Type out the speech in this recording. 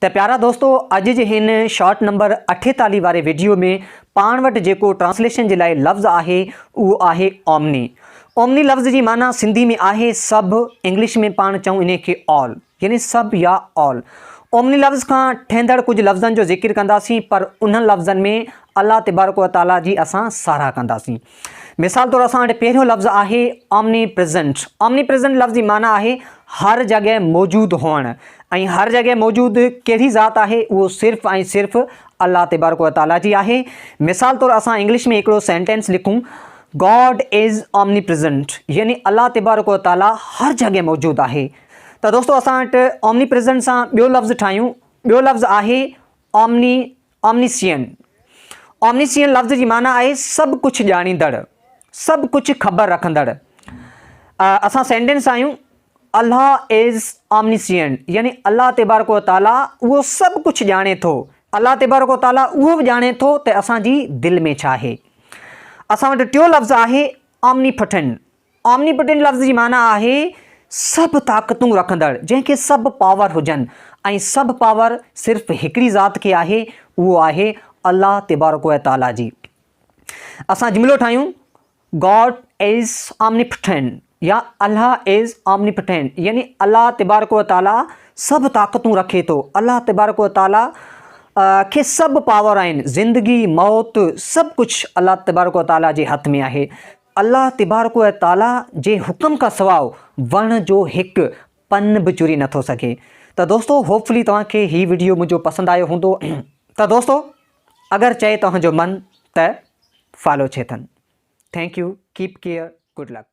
तो प्यारा दोस्तों, अॼु जे हिन शॉर्ट नंबर 48 वारे वीडियो में पाण वटि जेको ट्रांसलेशन जे लाइ लफ़्ज़ आहे उहो आहे ओमनी। ओमनी लफ़्ज़ जी माना सिंधी में आहे सभु, इंग्लिश में पाण चऊं इन खे ऑल, यानी सभु या ऑल। ओमनी लफ़्ज़ खां ठहिंदड़ कुझु लफ़्ज़नि जो ज़िक्र कंदासीं, पर उन्हनि लफ़्ज़नि में अल्लाह तबारक व तआला जी असां साराह कंदासीं। मिसाल तौर असां वटि पहिरियों लफ़्ज़ आहे ऑमनी प्रेज़ेंट। ऑमनी प्रेज़ेंट लफ़्ज़ जी माना आहे हर जॻह मौजूदु हुअणु, ऐं हर जॻह मौजूदु कहिड़ी ज़ात आहे, उहो सिर्फ़ु ऐं सिर्फ़ु अल्लाह तबारक व तआला जी आहे। मिसाल तौर असां इंग्लिश में हिकिड़ो सेंटेंस लिखूं, गॉड इज़ ऑमनीप्रेज़ेंट, यानी अल्लाह तबारक व तआला हर जॻह मौजूदु आहे। तो दोस्तों असां वटि ऑमनीप्रेज़ेंट सां ॿियो लफ़्ज़ ठाहियूं। ॿियो लफ़्ज़ आहे ऑमनीशियंट। ऑमनिशियंट लफ़्ज़ जी माना आहे सभु कुझु ॼाणींदड़, सभु कुझु ख़बर रखंदड़। असां सेंटेंस आहियूं, अल्लाह इज़ ऑमनिशियंट, यानी अल्लाह तबारक व तआला उहो सभु कुझु ॼाणे थो। अल्लाह तबारक व तआला उहो बि ॼाणे थो त असांजी दिलि में छा आहे। असां वटि टियों लफ़्ज़ आहे ऑमनीपोटेंट। ऑमनीपोटेंट लफ़्ज़ जी माना आहे सभु ताक़तूं रखंदड़, जंहिंखे सभु पावर हुजनि, ऐं सभु पावर सिर्फ़ु हिकिड़ी ज़ात खे आहे, उहो आहे अल्लाह तबारक व तआला जी। असां जुमिलो ठाहियूं, गॉड इज़ ऑमनीपोटेंट या अल्लाह इज़ ऑमनीपोटेंट, यानी अल्लाह तबारक व तआला सभु ताक़तूं रखे थो। अल्लाह तबारक व तआला खे सभु पावर आहिनि, ज़िंदगी मौत सभु कुझु अल्लाह तबारक व तआला जे हथ में आहे। अल्लाह तबारक व तआला जे हुक्म खां सवाइ वण जो हिकु पन बि चुरी नथो सघे। तो दोस्तों होपफुली तव्हांखे हीउ वीडियो मुंहिंजो पसंदि आयो हूंदो। तो दोस्तों अगर चाहे तव्हांजो मन त फॉलो थिए अथनि। Thank U, keep care, good luck.